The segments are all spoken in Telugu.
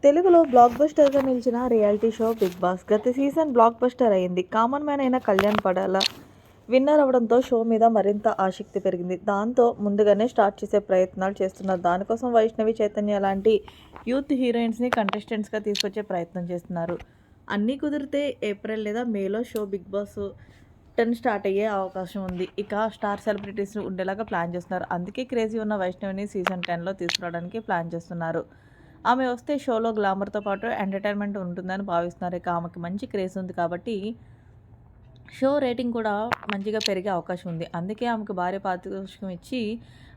తెలుగులో బ్లాక్ బస్టర్గా నిలిచిన రియాలిటీ షో బిగ్ బాస్ గత సీజన్ బ్లాక్ బస్టర్ అయింది. కామన్ మ్యాన్ అయిన కళ్యాణ్ పడాల విన్నర్ అవడంతో షో మీద మరింత ఆసక్తి పెరిగింది. దాంతో ముందుగానే స్టార్ట్ చేసే ప్రయత్నాలు చేస్తున్నారు. దానికోసం వైష్ణవి, చైతన్య లాంటి యూత్ హీరోయిన్స్ని కంటెస్టెంట్స్గా తీసుకొచ్చే ప్రయత్నం చేస్తున్నారు. అన్నీ కుదిరితే ఏప్రిల్ లేదా మేలో షో బిగ్ బాస్ 10 స్టార్ట్ అయ్యే అవకాశం ఉంది. ఇక స్టార్ సెలబ్రిటీస్ ఉండేలాగా ప్లాన్ చేస్తున్నారు. అందుకే క్రేజీ ఉన్న వైష్ణవిని సీజన్ 10లో తీసుకురావడానికి ప్లాన్ చేస్తున్నారు. ఆమె వస్తే షోలో గ్లామర్తో పాటు ఎంటర్టైన్మెంట్ ఉంటుందని భావిస్తున్నారు. ఇక ఆమెకి మంచి క్రేజ్ ఉంది కాబట్టి షో రేటింగ్ కూడా మంచిగా పెరిగే అవకాశం ఉంది. అందుకే ఆమెకు భారీ పారితోషికం ఇచ్చి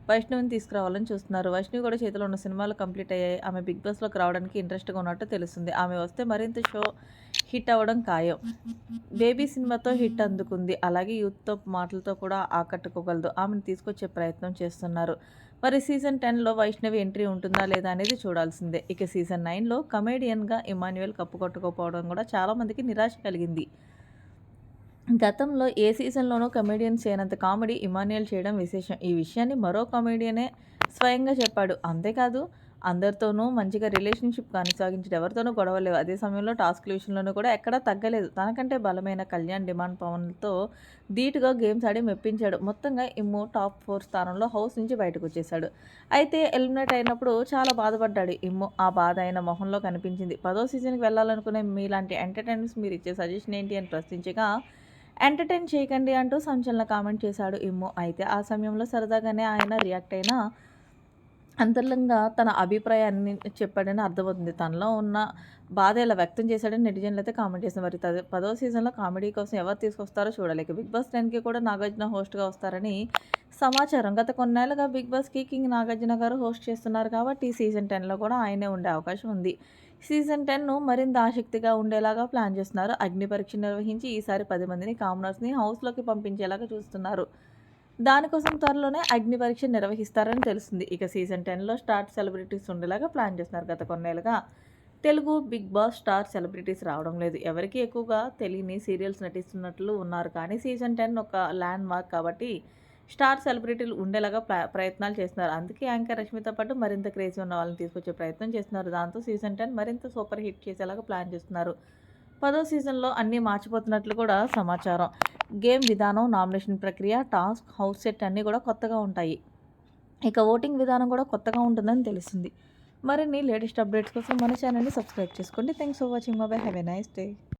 వైష్ణవిని తీసుకురావాలని చూస్తున్నారు. వైష్ణవి కూడా చేతిలో ఉన్న సినిమాలు కంప్లీట్ అయ్యాయి. ఆమె బిగ్ బాస్లోకి రావడానికి ఇంట్రెస్ట్గా ఉన్నట్టు తెలుస్తుంది. ఆమె వస్తే మరింత షో హిట్ అవ్వడం ఖాయం. బేబీ సినిమాతో హిట్ అందుకుంది. అలాగే యూత్తో మాటలతో కూడా ఆకట్టుకోగలదు. ఆమెను తీసుకొచ్చే ప్రయత్నం చేస్తున్నారు. మరి సీజన్ 10లో వైష్ణవి ఎంట్రీ ఉంటుందా లేదా అనేది చూడాల్సిందే. ఇక సీజన్ 9లో కమేడియన్గా ఇమాన్యుయల్ కప్పుకొట్టుకోపోవడం కూడా చాలామందికి నిరాశ కలిగింది. గతంలో ఏ సీజన్లోనూ కమెడియన్ చేయనంత కామెడీ ఇమాన్యుయల్ చేయడం విశేషం. ఈ విషయాన్ని మరో కమెడియనే స్వయంగా చెప్పాడు. అంతేకాదు అందరితోనూ మంచిగా రిలేషన్షిప్ కొనసాగించడం, ఎవరితోనూ గొడవలేవు. అదే సమయంలో టాస్క్ల విషయంలోనూ కూడా ఎక్కడా తగ్గలేదు. తనకంటే బలమైన కళ్యాణ్ డిమాండ్ పవన్తో ధీటుగా గేమ్స్ ఆడి మెప్పించాడు. మొత్తంగా ఇమ్ము టాప్ 4 స్థానంలో హౌస్ నుంచి బయటకు వచ్చేశాడు. అయితే ఎలిమినేట్ అయినప్పుడు చాలా బాధపడ్డాడు ఇమ్ము. ఆ బాధ ఆయన మొహంలో కనిపించింది. 10వ సీజన్కి వెళ్ళాలనుకునే మీలాంటి ఎంటర్టైనర్స్ మీరు ఇచ్చే సజెషన్ ఏంటి అని ప్రశ్నించగా, ఎంటర్టైన్ చేయకండి అంటూ సంచలన కామెంట్ చేశాడు ఇమ్ము. అయితే ఆ సమయంలో సరదాగానే ఆయన రియాక్ట్ అయినా అంతర్లంగా తన అభిప్రాయాన్ని చెప్పాడని అర్థమవుతుంది. తనలో ఉన్న బాధ ఇలా వ్యక్తం చేశాడని నెటిజన్లు అయితే కామెంట్ చేశారు. మరి 10వ సీజన్లో కామెడీ కోసం ఎవరు తీసుకొస్తారో చూడాలి. ఇక బిగ్ బాస్ 10కి కూడా నాగార్జున హోస్ట్గా వస్తారని సమాచారం. గత కొన్నేళ్లుగా బిగ్ బాస్కి కింగ్ నాగార్జున గారు హోస్ట్ చేస్తున్నారు కాబట్టి సీజన్ 10లో కూడా ఆయనే ఉండే అవకాశం ఉంది. సీజన్ 10ను మరింత ఆసక్తిగా ఉండేలాగా ప్లాన్ చేస్తున్నారు. అగ్ని పరీక్ష నిర్వహించి ఈసారి 10 మందిని కామనర్స్ని హౌస్లోకి పంపించేలాగా చూస్తున్నారు. దానికోసం త్వరలోనే అగ్ని పరీక్ష నిర్వహిస్తారని తెలుస్తుంది. ఇక సీజన్ 10లో స్టార్ సెలబ్రిటీస్ ఉండేలాగా ప్లాన్ చేస్తున్నారు. గత కొన్నేళ్లుగా తెలుగు బిగ్ బాస్ స్టార్ సెలబ్రిటీస్ రావడం లేదు. ఎవరికి ఎక్కువగా తెలియని సీరియల్స్ నటిస్తున్నట్లు ఉన్నారు. కానీ సీజన్ 10 ఒక ల్యాండ్ మార్క్ కాబట్టి స్టార్ సెలబ్రిటీలు ఉండేలాగా ప్రయత్నాలు చేస్తున్నారు. అందుకే యాంకర్ రష్మితో పాటు మరింత క్రేజీ ఉన్న వాళ్ళని తీసుకొచ్చే ప్రయత్నం చేస్తున్నారు. దాంతో సీజన్ 10 మరింత సూపర్ హిట్ చేసేలాగా ప్లాన్ చేస్తున్నారు. 10వ సీజన్లో అన్నీ మార్చిపోతున్నట్లు కూడా సమాచారం. గేమ్ విధానం, నామినేషన్ ప్రక్రియ, టాస్క్, హౌస్ సెట్ అన్నీ కూడా కొత్తగా ఉంటాయి. ఇక ఓటింగ్ విధానం కూడా కొత్తగా ఉంటుందని తెలిసింది. మరిన్ని లేటెస్ట్ అప్డేట్స్ కోసం మన ఛానల్ని సబ్స్క్రైబ్ చేసుకోండి. Thanks for watching. Bye. Have a nice day.